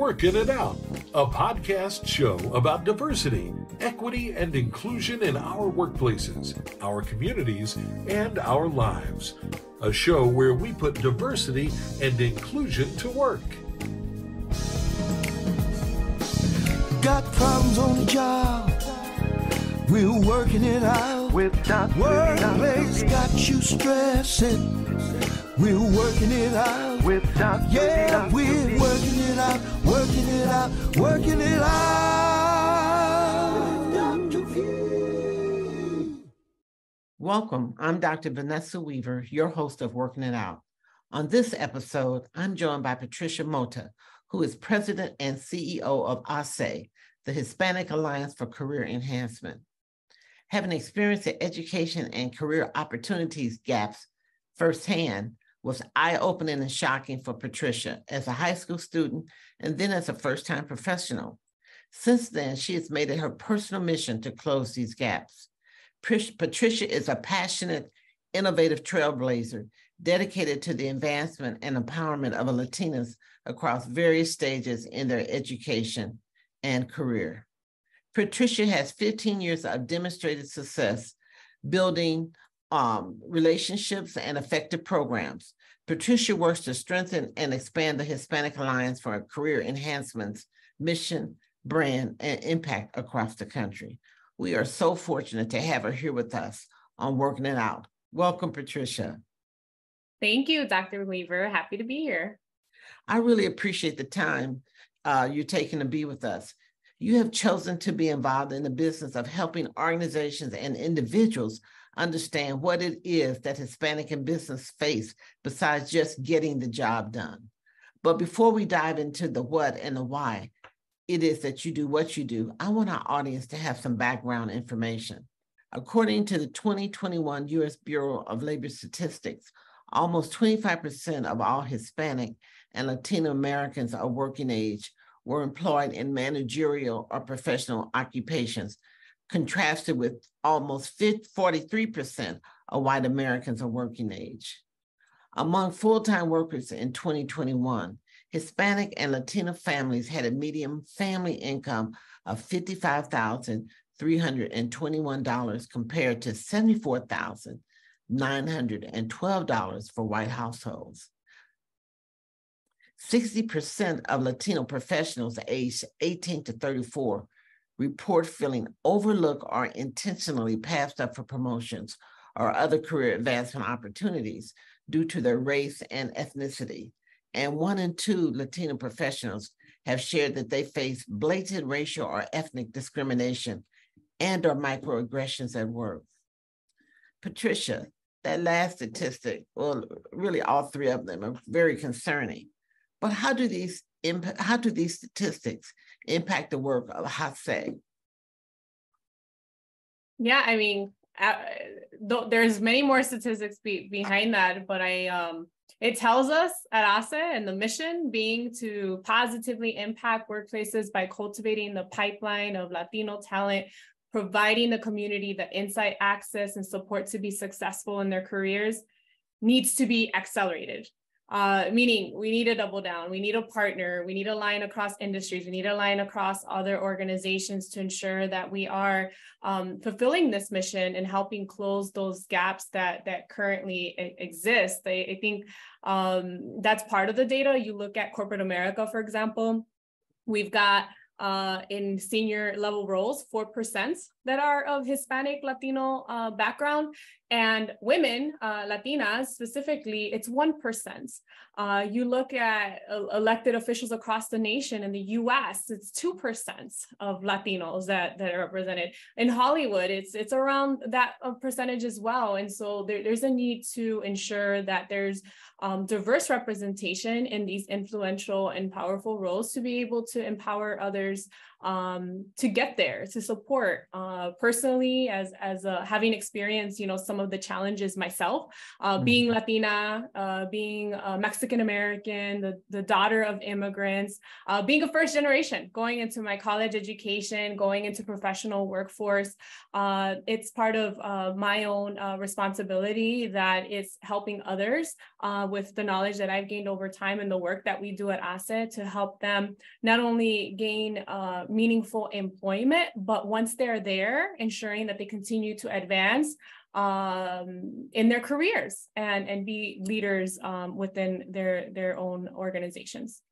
Working It Out, a podcast show about diversity, equity, and inclusion in our workplaces, our communities, and our lives. A show where we put diversity and inclusion to work. Got problems on the job, we're working it out. Workplace got you stressing, we're working it out. Yeah, we're working it out, working it out, working it out. Welcome, I'm Dr. Vanessa Weaver, your host of Working It Out. On this episode, I'm joined by Patricia Mota, who is President and CEO of HACE, the Hispanic Alliance for Career Enhancement. Having experienced the education and career opportunities gaps firsthand was eye-opening and shocking for Patricia as a high school student and then as a first-time professional. Since then, she has made it her personal mission to close these gaps. Patricia is a passionate, innovative trailblazer dedicated to the advancement and empowerment of Latinos across various stages in their education and career. Patricia has 15 years of demonstrated success building relationships and effective programs. Patricia works to strengthen and expand the Hispanic Alliance for Career Enhancement's mission, brand, and impact across the country. We are so fortunate to have her here with us on Working It Out. Welcome, Patricia. Thank you, Dr. Weaver. Happy to be here. I really appreciate the time you're taking to be with us. You have chosen to be involved in the business of helping organizations and individuals understand what it is that Hispanic and business face besides just getting the job done. But before we dive into the what and the why it is that you do what you do, I want our audience to have some background information. According to the 2021 U.S. Bureau of Labor Statistics, almost 25% of all Hispanic and Latino Americans of working age were employed in managerial or professional occupations, contrasted with almost 43% of white Americans of working age. Among full-time workers in 2021, Hispanic and Latino families had a median family income of $55,321 compared to $74,912 for white households. 60% of Latino professionals aged 18 to 34 report feeling overlooked or intentionally passed up for promotions or other career advancement opportunities due to their race and ethnicity. And 1 in 2 Latino professionals have shared that they face blatant racial or ethnic discrimination and or microaggressions at work. Patricia, that last statistic, well, really all three of them are very concerning. But how do these statistics impact the work of HACE? Yeah, I mean, there's many more statistics behind that, but it tells us at HACE and the mission being to positively impact workplaces by cultivating the pipeline of Latino talent, providing the community the insight, access, and support to be successful in their careers needs to be accelerated. Meaning we need to double down, we need a partner, we need a line across industries, we need a line across other organizations to ensure that we are fulfilling this mission and helping close those gaps that currently exist. I think that's part of the data. You look at corporate America, for example, we've got in senior level roles, 4% that are of Hispanic Latino background, and women, Latinas specifically, it's 1%. You look at elected officials across the nation in the US, it's 2% of Latinos that are represented. In Hollywood, it's around that percentage as well. And so there's a need to ensure that there's diverse representation in these influential and powerful roles to be able to empower others to get there, to support. Personally, as having experienced, some of the challenges myself, being Latina, being Mexican American, the daughter of immigrants, being a first generation, going into my college education, going into professional workforce. It's part of my own responsibility that is helping others with the knowledge that I've gained over time and the work that we do at HACE to help them not only gain meaningful employment, but once they're there, ensuring that they continue to advance in their careers and be leaders within their own organizations.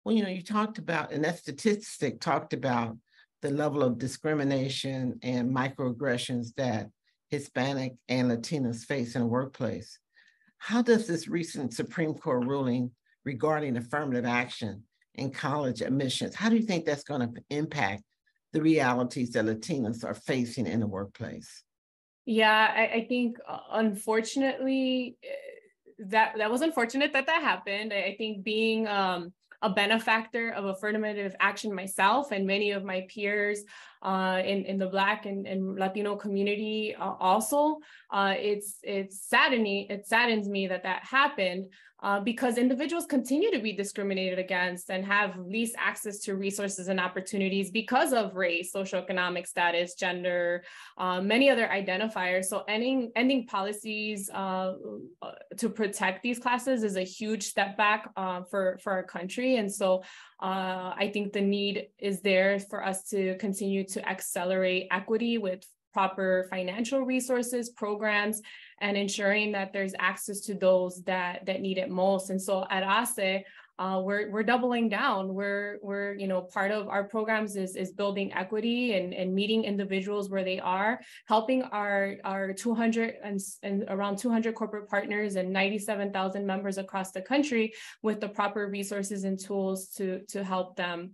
Well, you talked about, and that statistic talked about the level of discrimination and microaggressions that Hispanic and Latinos face in the workplace. How does this recent Supreme Court ruling regarding affirmative action in college admissions, how do you think that's going to impact the realities that Latinos are facing in the workplace? Yeah, I think unfortunately, that was unfortunate that happened. I think being a benefactor of affirmative action myself and many of my peers in the Black and Latino community also, it's saddening. It saddens me that happened because individuals continue to be discriminated against and have least access to resources and opportunities because of race, socioeconomic status, gender, many other identifiers. So ending policies to protect these classes is a huge step back for our country. And so I think the need is there for us to continue to accelerate equity with proper financial resources, programs, and ensuring that there's access to those that need it most. And so at HACE, we're doubling down. We're part of our programs is building equity and meeting individuals where they are, helping our 200 and around 200 corporate partners and 97,000 members across the country with the proper resources and tools to help them.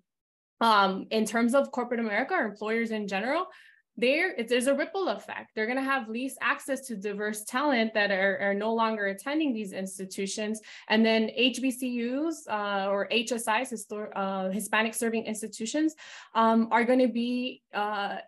In terms of corporate America or employers in general, there's a ripple effect. They're going to have least access to diverse talent that are no longer attending these institutions. And then HBCUs or HSIs, Hispanic serving institutions, are going to be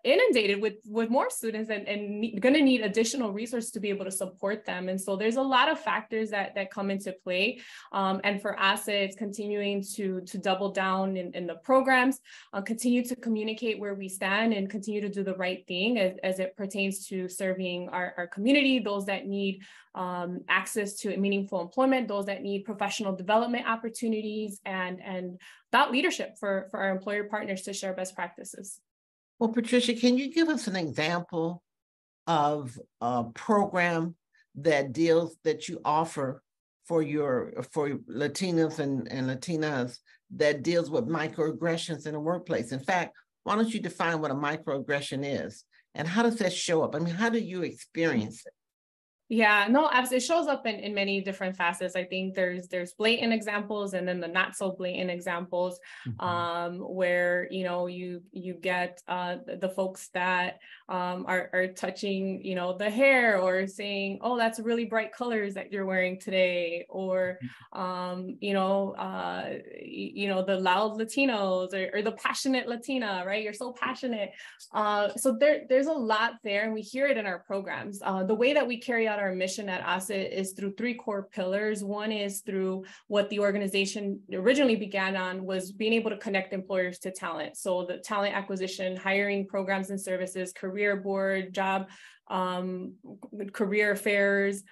inundated with more students and going to need additional resources to be able to support them. And so there's a lot of factors that come into play. And for HACE, it's continuing to double down in the programs, continue to communicate where we stand and continue to do the right thing as it pertains to serving our community, those that need access to meaningful employment, those that need professional development opportunities, and thought leadership for our employer partners to share best practices. Well, Patricia, can you give us an example of a program that you offer for Latinos and Latinas that deals with microaggressions in the workplace? In fact, why don't you define what a microaggression is and how does that show up? I mean, how do you experience it? Yeah, no, it shows up in many different facets. I think there's blatant examples and then the not so blatant examples, where you get the folks that are touching the hair or saying, oh, that's really bright colors that you're wearing today, or the loud Latinos or the passionate Latina, right? You're so passionate. So there's a lot there, and we hear it in our programs. The way that we carry out our mission at HACE is through three core pillars. One is through what the organization originally began on, was being able to connect employers to talent. So the talent acquisition, hiring programs and services, career board, job, career fairs,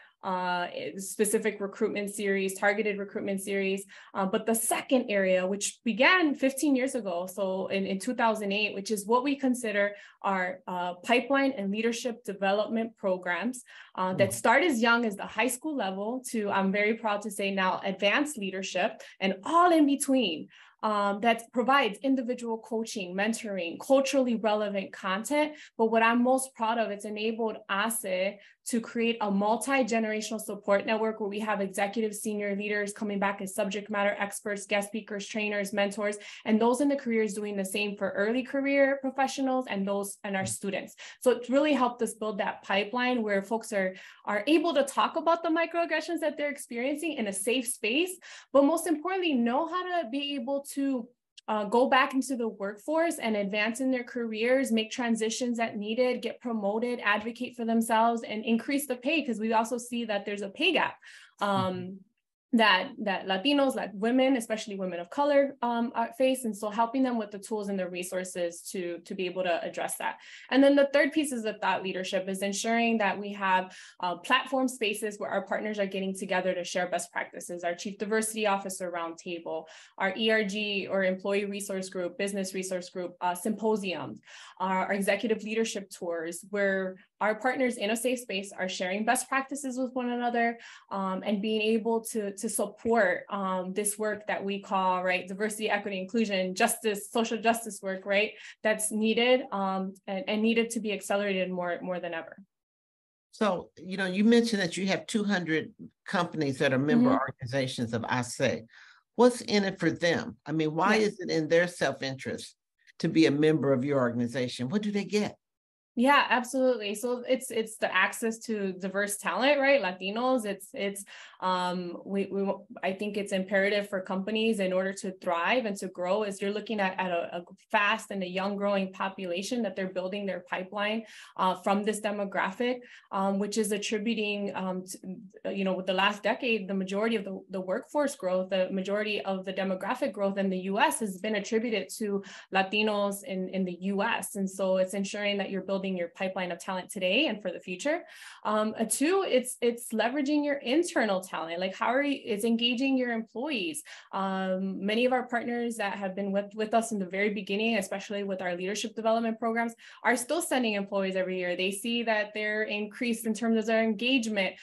specific recruitment series, targeted recruitment series. But the second area, which began 15 years ago, so in 2008, which is what we consider our pipeline and leadership development programs that start as young as the high school level to, I'm very proud to say now, advanced leadership and all in between. That provides individual coaching, mentoring, culturally relevant content. But what I'm most proud of, it's enabled HACE to create a multi-generational support network where we have executive senior leaders coming back as subject matter experts, guest speakers, trainers, mentors, and those in the careers doing the same for early career professionals and those and our students. So it's really helped us build that pipeline where folks are able to talk about the microaggressions that they're experiencing in a safe space, but most importantly, know how to be able to go back into the workforce and advance in their careers, make transitions that needed, get promoted, advocate for themselves, and increase the pay, because we also see that there's a pay gap. That Latinos, that women, especially women of color, face, and so helping them with the tools and the resources to be able to address that. And then the third piece is the thought leadership, is ensuring that we have platform spaces where our partners are getting together to share best practices. Our Chief Diversity Officer Roundtable, our ERG or Employee Resource Group, Business Resource Group symposiums, our executive leadership tours, where our partners in a safe space are sharing best practices with one another, and being able to support this work that we call, right, diversity, equity, inclusion, justice, social justice work, right, that's needed and needed to be accelerated more than ever. So, you mentioned that you have 200 companies that are member organizations of HACE. What's in it for them? I mean, why is it in their self-interest to be a member of your organization? What do they get? Yeah, absolutely. So it's the access to diverse talent, right? Latinos. I think it's imperative for companies in order to thrive and to grow, as you're looking at a fast and a young growing population, that they're building their pipeline from this demographic, which is attributing with the last decade, the majority of the workforce growth, the majority of the demographic growth in the U.S. has been attributed to Latinos in the U.S. And so it's ensuring that you're building your pipeline of talent today and for the future. Two, it's leveraging your internal talent. Like, it's engaging your employees. Many of our partners that have been with us in the very beginning, especially with our leadership development programs, are still sending employees every year. They see that they're increased in terms of their engagement.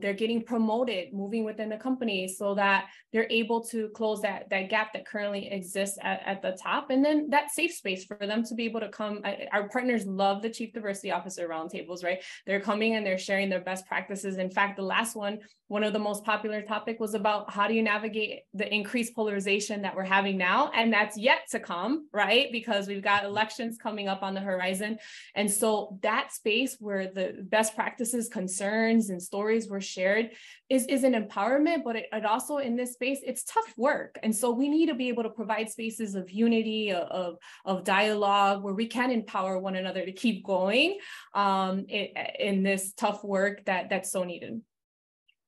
They're getting promoted, moving within the company, so that they're able to close that gap that currently exists at the top. And then that safe space for them to be able to come. Our partners love the Chief Diversity Officer roundtables, right? They're coming and they're sharing their best practices. In fact, the last one of the most popular topic was about how do you navigate the increased polarization that we're having now, and that's yet to come, right? Because we've got elections coming up on the horizon. And so that space where the best practices, concerns, and stories were shared is an empowerment, but it also, in this space, it's tough work. And so we need to be able to provide spaces of unity, of dialogue, where we can empower one another to keep going in this tough work that's so needed.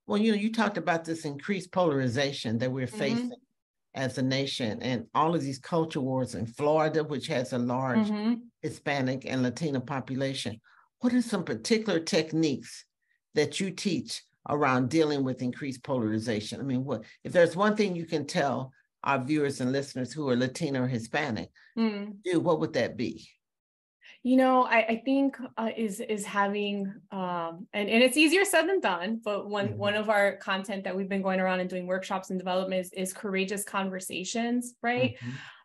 Well, you talked about this increased polarization that we're facing as a nation, and all of these culture wars in Florida, which has a large Hispanic and Latino population. What are some particular techniques that you teach around dealing with increased polarization? I mean, if there's one thing you can tell our viewers and listeners who are Latino or Hispanic, what would that be? I think is having, and it's easier said than done, but one of our content that we've been going around and doing workshops and development is courageous conversations, right?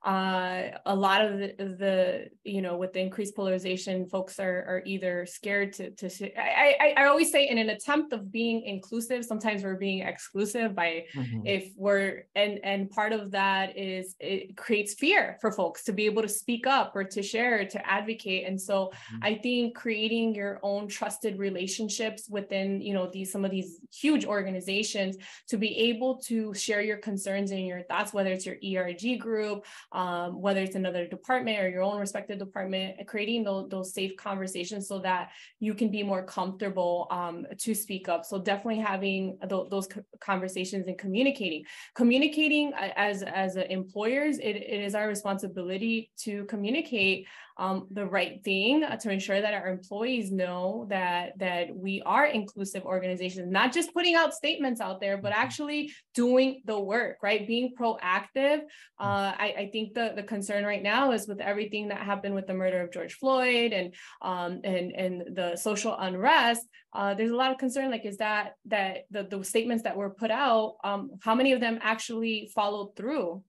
A lot of the with the increased polarization, folks are either scared to say, I always say, in an attempt of being inclusive, sometimes we're being exclusive by if we're, and part of that is it creates fear for folks to be able to speak up or to share, to advocate. And so I think creating your own trusted relationships within, some of these huge organizations, to be able to share your concerns and your thoughts, whether it's your ERG group, whether it's another department or your own respective department, creating those safe conversations so that you can be more comfortable to speak up. So definitely having those conversations and communicating as employers, it is our responsibility to communicate the right thing, to ensure that our employees know that we are inclusive organizations, not just putting out statements out there, but actually doing the work, right? Being proactive. I think the concern right now is with everything that happened with the murder of George Floyd and the social unrest. There's a lot of concern, like, is that the statements that were put out, how many of them actually followed through?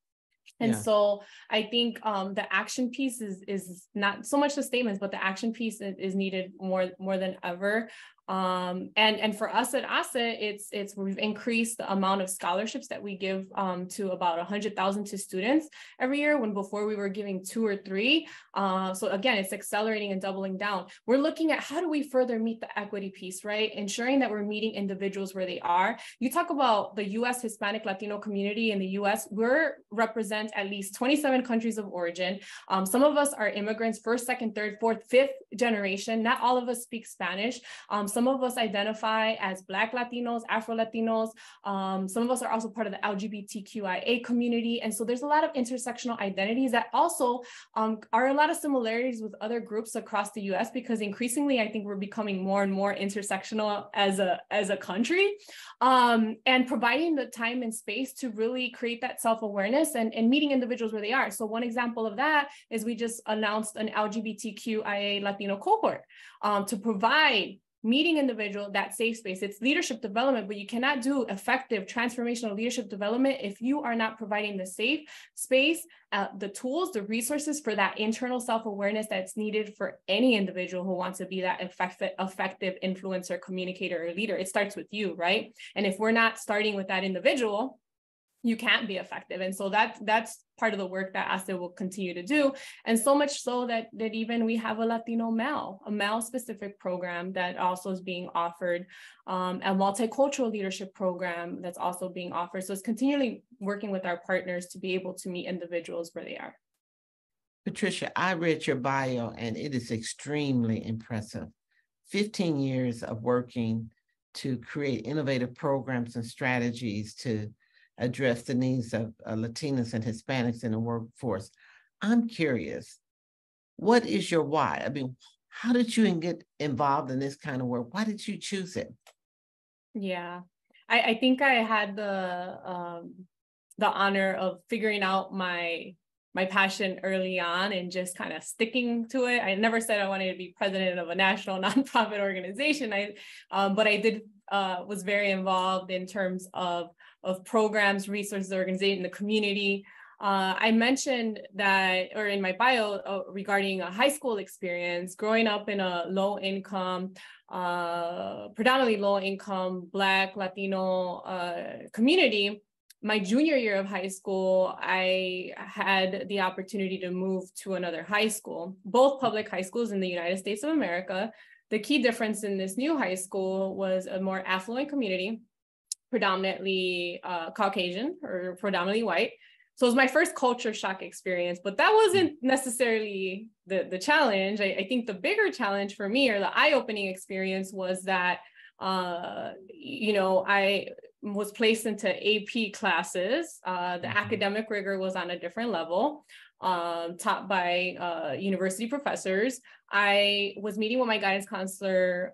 And so I think the action piece is not so much the statements, but the action piece is needed more than ever. And for us at ACE, we've increased the amount of scholarships that we give to about 100,000 to students every year, when before we were giving 2 or 3. So again, it's accelerating and doubling down. We're looking at how do we further meet the equity piece, right? Ensuring that we're meeting individuals where they are. You talk about the U.S. Hispanic Latino community in the U.S. We represent at least 27 countries of origin. Some of us are immigrants, first, second, third, fourth, fifth generation. Not all of us speak Spanish. Some of us identify as Black Latinos, Afro Latinos. Some of us are also part of the LGBTQIA community. And so there's a lot of intersectional identities that also are a lot of similarities with other groups across the US, because increasingly, I think we're becoming more and more intersectional as a country, and providing the time and space to really create that self-awareness and meeting individuals where they are. So one example of that is we just announced an LGBTQIA Latino cohort to provide meeting individual, that safe space. It's leadership development, but you cannot do effective transformational leadership development if you are not providing the safe space, the tools, the resources for that internal self-awareness that's needed for any individual who wants to be that effective influencer, communicator, or leader. It starts with you, right? And if we're not starting with that individual, you can't be effective. And so that's part of the work that ACE will continue to do. And so much so that even we have a Latino a male specific program that also is being offered, a multicultural leadership program that's also being offered. So it's continually working with our partners to be able to meet individuals where they are. Patricia, I read your bio and it is extremely impressive. 15 years of working to create innovative programs and strategies to address the needs of Latinos and Hispanics in the workforce. I'm curious, what is your why? I mean, how did you get involved in this kind of work? Why did you choose it? Yeah, I think I had the honor of figuring out my passion early on and just kind of sticking to it. I never said I wanted to be president of a national nonprofit organization. But I did was very involved in terms of programs, resources, organization, the community. I mentioned that, or in my bio regarding a high school experience, growing up in a predominantly low income Black Latino community. My junior year of high school, I had the opportunity to move to another high school, both public high schools in the United States of America. The key difference in this new high school was a more affluent community, predominantly Caucasian or predominantly white. So it was my first culture shock experience, but that wasn't necessarily the challenge. I think the bigger challenge for me, or the eye-opening experience, was that I was placed into AP classes. The academic rigor was on a different level, taught by university professors. I was meeting with my guidance counselor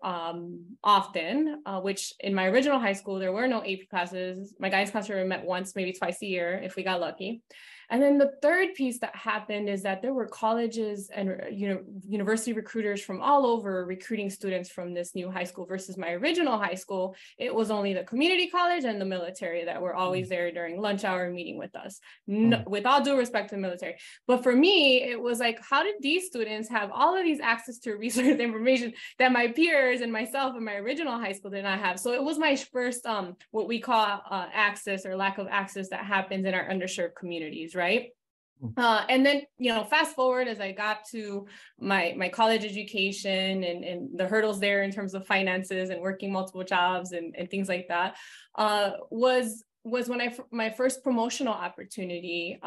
often, which in my original high school, there were no AP classes. My guidance counselor met once, maybe twice a year, if we got lucky. And then the third piece that happened is that there were colleges and university recruiters from all over recruiting students from this new high school versus my original high school. It was only the community college and the military that were always there during lunch hour meeting with us, with all due respect to the military. But for me, it was like, how did these students have all of these access to resource information that my peers and myself in my original high school did not have? So it was my first, what we call access or lack of access that happens in our underserved communities, right? And then, fast forward as I got to my college education and the hurdles there in terms of finances and working multiple jobs and things like that, was when my first promotional opportunity.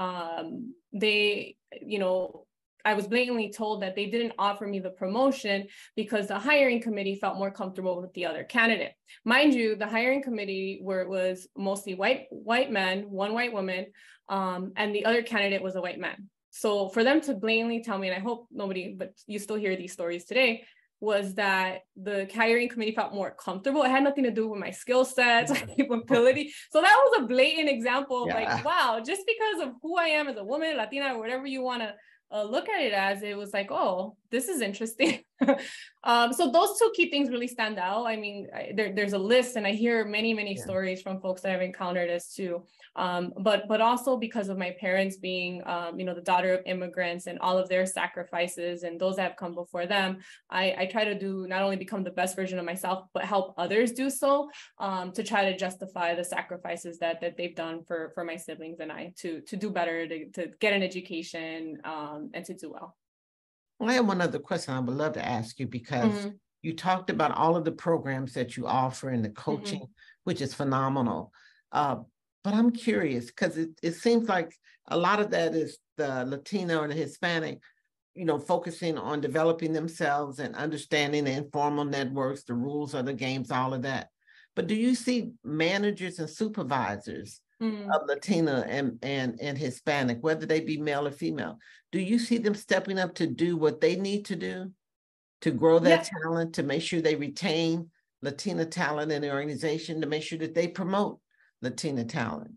I was blatantly told that they didn't offer me the promotion because the hiring committee felt more comfortable with the other candidate. Mind you, the hiring committee, where it was mostly white men, one white woman, and the other candidate was a white man. So for them to blatantly tell me, and I hope nobody, but you still hear these stories today, was that the hiring committee felt more comfortable. It had nothing to do with my skill sets, my capability. So that was a blatant example of like, wow, just because of who I am as a woman, Latina, or whatever you want to look at it as, it was like, oh, this is interesting. So those two key things really stand out. I mean, there's a list, and I hear many stories from folks that I've encountered as too. But also because of my parents being, the daughter of immigrants and all of their sacrifices and those that have come before them, I try to do not only become the best version of myself, but help others do so, to try to justify the sacrifices that they've done for my siblings and I to do better, to get an education, and to do well. Well, I have one other question I would love to ask you, because you talked about all of the programs that you offer and the coaching, which is phenomenal. But I'm curious, because it seems like a lot of that is the Latino and the Hispanic, focusing on developing themselves and understanding the informal networks, the rules of the games, all of that. But do you see managers and supervisors of Latina and Hispanic, whether they be male or female, do you see them stepping up to do what they need to do to grow their talent, to make sure they retain Latina talent in the organization, to make sure that they promote Latina talent?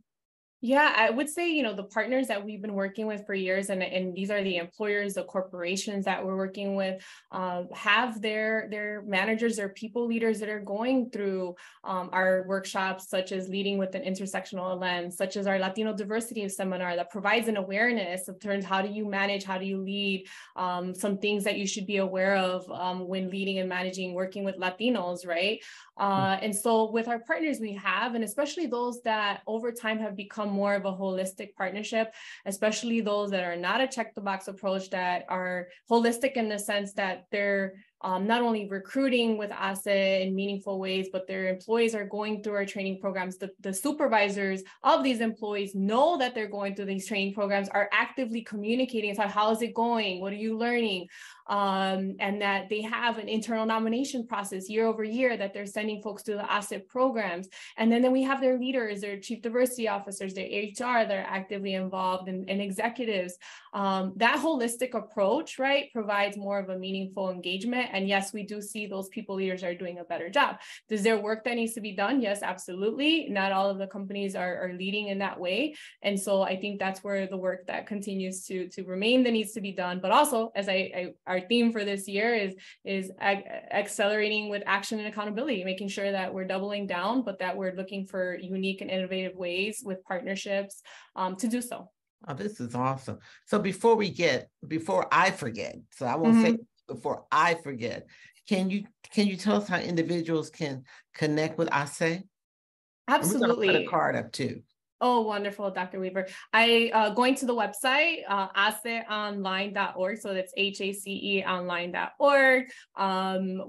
Yeah, I would say, the partners that we've been working with for years, and these are the employers, the corporations that we're working with, have their managers or people leaders that are going through our workshops, such as leading with an intersectional lens, such as our Latino diversity seminar that provides an awareness of terms, how do you manage, how do you lead, some things that you should be aware of when leading and managing, working with Latinos, right? And so with our partners we have, and especially those that over time have become more of a holistic partnership, especially those that are not a check the box approach, that are holistic in the sense that they're not only recruiting with ASE in meaningful ways, but their employees are going through our training programs. The supervisors of these employees know that they're going through these training programs, are actively communicating about how is it going, what are you learning, and that they have an internal nomination process year over year that they're sending folks to the ASE programs. And then we have their leaders, their chief diversity officers, their HR that are actively involved, and executives. That holistic approach, right, provides more of a meaningful engagement. And yes, we do see those people leaders are doing a better job. Is there work that needs to be done? Yes, absolutely. Not all of the companies are leading in that way. And so I think that's where the work that continues to remain that needs to be done. But also, as our theme for this year is accelerating with action and accountability, making sure that we're doubling down, but that we're looking for unique and innovative ways with partnerships to do so. Oh, this is awesome. So before I forget, so I won't say before I forget, can you tell us how individuals can connect with ASE? Absolutely. And we're going to put a card up too. Oh, wonderful, Dr. Weaver. Going to the website, aceonline.org. So that's HACE online.org.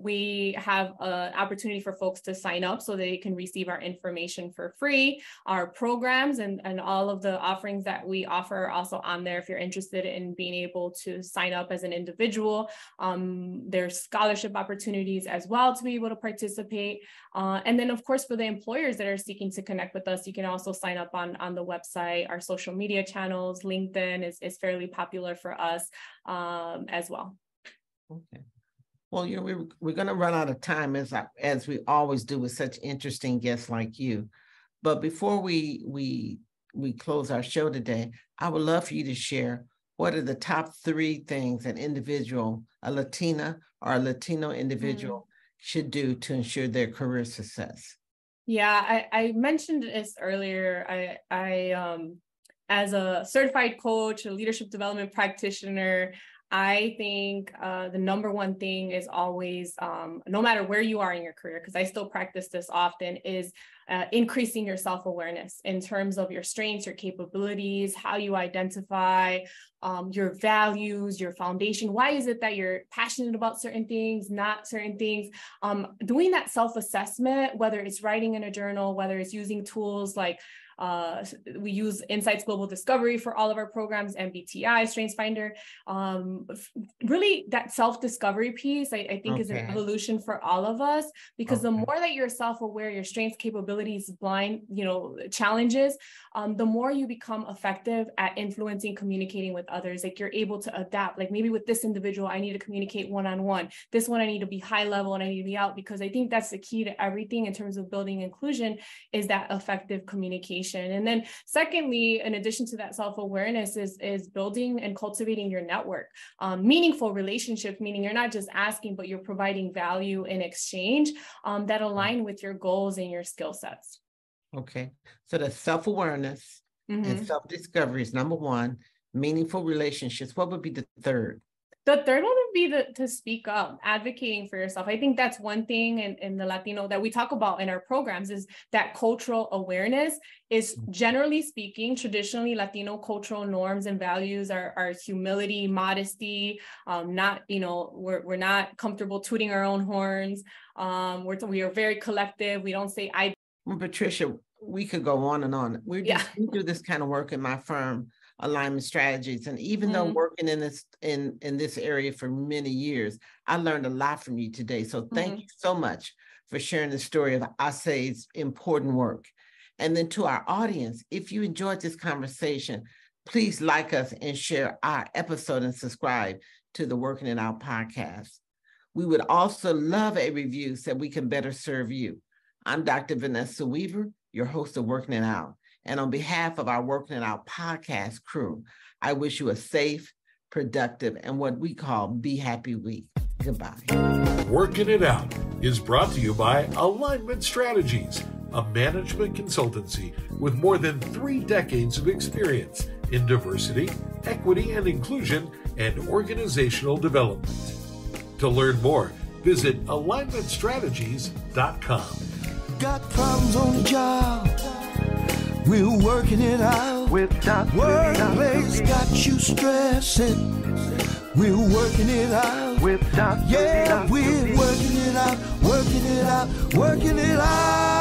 We have an opportunity for folks to sign up so they can receive our information for free. Our programs and all of the offerings that we offer are also on there if you're interested in being able to sign up as an individual. There's scholarship opportunities as well to be able to participate. And then, of course, for the employers that are seeking to connect with us, you can also sign up on the website. Our social media channels, LinkedIn is fairly popular for us as well. Okay. Well, we're going to run out of time as we always do with such interesting guests like you. But before we close our show today, I would love for you to share what are the top 3 things an individual, a Latina or a Latino individual should do to ensure their career success. Yeah, I mentioned this earlier. I as a certified coach, a leadership development practitioner, I think the number one thing is always, no matter where you are in your career, because I still practice this often, is increasing your self-awareness in terms of your strengths, your capabilities, how you identify your values, your foundation. Why is it that you're passionate about certain things, not certain things? Doing that self-assessment, whether it's writing in a journal, whether it's using tools like we use Insights Global Discovery for all of our programs, MBTI, StrengthsFinder. Really, that self-discovery piece, I think, is an evolution for all of us, because the more that you're self-aware, your strengths, capabilities, challenges, the more you become effective at influencing, communicating with others. Like, you're able to adapt. Like, maybe with this individual, I need to communicate one-on-one. This one, I need to be high level and I need to be out, because I think that's the key to everything in terms of building inclusion, is that effective communication. alienation. And then secondly, in addition to that self-awareness is building and cultivating your network, meaningful relationships, meaning you're not just asking, but you're providing value in exchange that align with your goals and your skill sets. Okay. So the self-awareness and self-discovery is number one. Meaningful relationships. What would be the third? The third one would be to speak up, advocating for yourself. I think that's one thing in the Latino that we talk about in our programs is that cultural awareness is, generally speaking, traditionally Latino cultural norms and values are humility, modesty, not, we're not comfortable tooting our own horns. We are very collective. We don't say I. Well, Patricia, we could go on and on. We do this kind of work in my firm, Alignment Strategies. And even though working in this area for many years, I learned a lot from you today. So thank you so much for sharing the story of HACE's important work. And then to our audience, if you enjoyed this conversation, please like us and share our episode and subscribe to the Working It Out podcast. We would also love a review so we can better serve you. I'm Dr. Vanessa Weaver, your host of Working It Out. And on behalf of our Working It Out podcast crew, I wish you a safe, productive, and what we call Be Happy Week. Goodbye. Working It Out is brought to you by Alignment Strategies, a management consultancy with more than 3 decades of experience in diversity, equity and inclusion, and organizational development. To learn more, visit alignmentstrategies.com. Got problems on the job, we're working it out. Workplace got you stressing, we're working it out. Yeah, we're working it out, working it out, working it out.